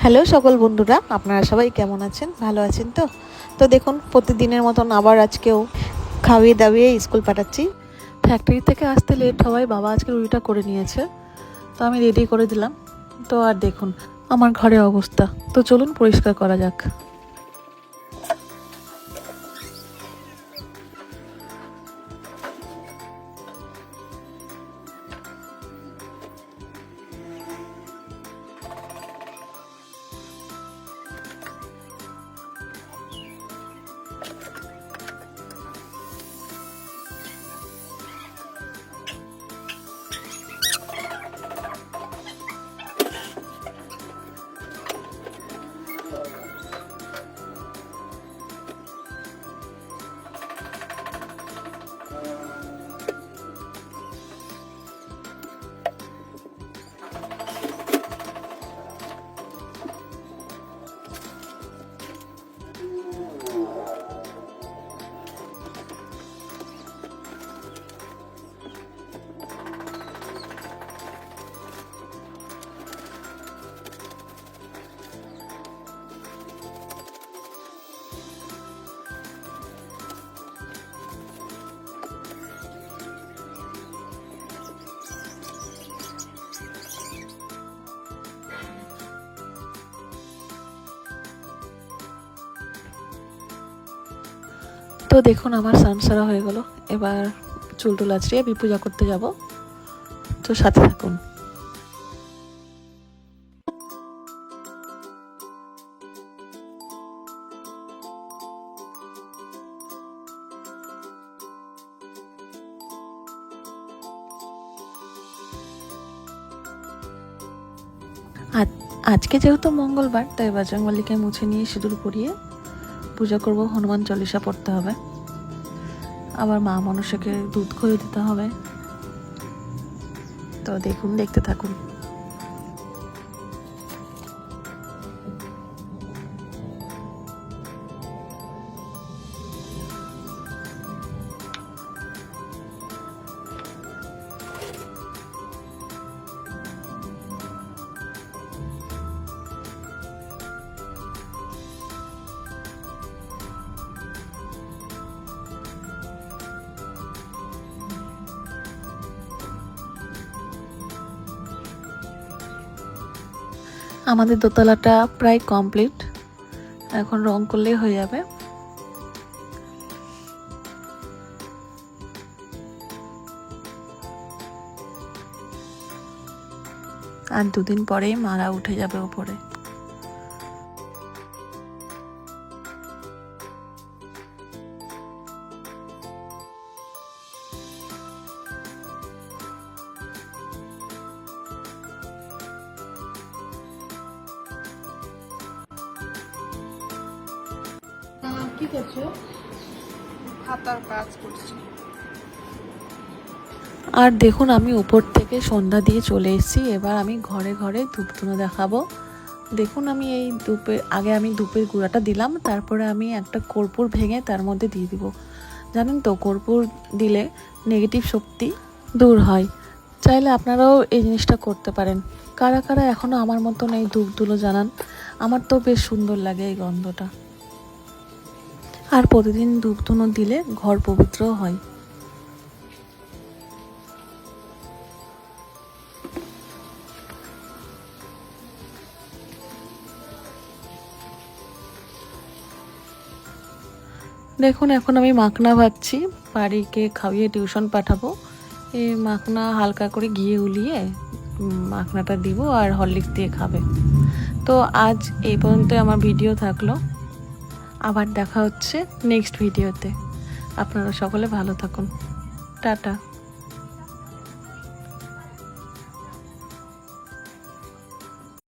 Hello সকল বন্ধুরা, আপনারা সবাই কেমন আছেন? ভালো আছেন তো? তো দেখুন, প্রতিদিনের মতন আবার আজকেও খাইয়ে দাইয়ে স্কুল পাঠাচ্ছি। ফ্যাক্টরি থেকে আসতে লেট হওয়ায় বাবা আজকে রুটিটা করে নিয়েছে, তো আমি রেডি করে দিলাম। তো আর দেখুন আমার ঘরের অবস্থা, তো চলুন পরিষ্কার করা যাক। তো দেখুন আমার স্নান সারা হয়ে গেল, এবার চুল টুল আঁচড়িয়ে আমি পূজা করতে যাব, তো সাথে থাকুন। আজকে যেহেতু মঙ্গলবার, তাই বজরংবলীকে মুছে নিয়ে সিঁদুর পরিয়ে পূজা করব। হনুমান চল্লিশা পড়তে হবে, আবার মা মনসাকে দুধ খইয়ে দিতে হবে। তো দেখুন, দেখতে থাকুন। আমাদের দোতলাটা প্রায় কমপ্লিট, এখন রং করলেই হয়ে যাবে। আর দুদিন পরেই মারা উঠে যাবে উপরে। কি করছো? খাতার কাজ করছি। আর দেখুন আমি উপর থেকে সন্ধ্যা দিয়ে চলে এসেছি, এবার আমি ঘরে ঘরে ধূপ ধুনো দেখাবো। দেখুন আমি এই আমি ধূপের গুঁড়াটা দিলাম, তারপরে আমি একটা কর্পূর ভেঙে তার মধ্যে দিয়ে দিব। জানেন তো, কর্পূর দিলে নেগেটিভ শক্তি দূর হয়। চাইলে আপনারাও এই জিনিসটা করতে পারেন। কারা কারা এখনও আমার মতন এই ধূপ ধুলো জানান? আমার তো বেশ সুন্দর লাগে এই গন্ধটা। আর প্রতিদিন ধূপ ধুনো দিলে ঘর পবিত্রও হয়। দেখুন এখন আমি মাখনা ভাজছি, বাড়িকে খাইয়ে টিউশন পাঠাবো। এই মাখনা হালকা করে ঘিয়ে উলিয়ে মাখনাটা দিব, আর হরলিক্স দিয়ে খাবে। তো আজ এই পর্যন্ত আমার ভিডিও থাকলো, আবার দেখা হচ্ছে নেক্সট ভিডিওতে। আপনারা সকলে ভালো থাকুন, টাটা।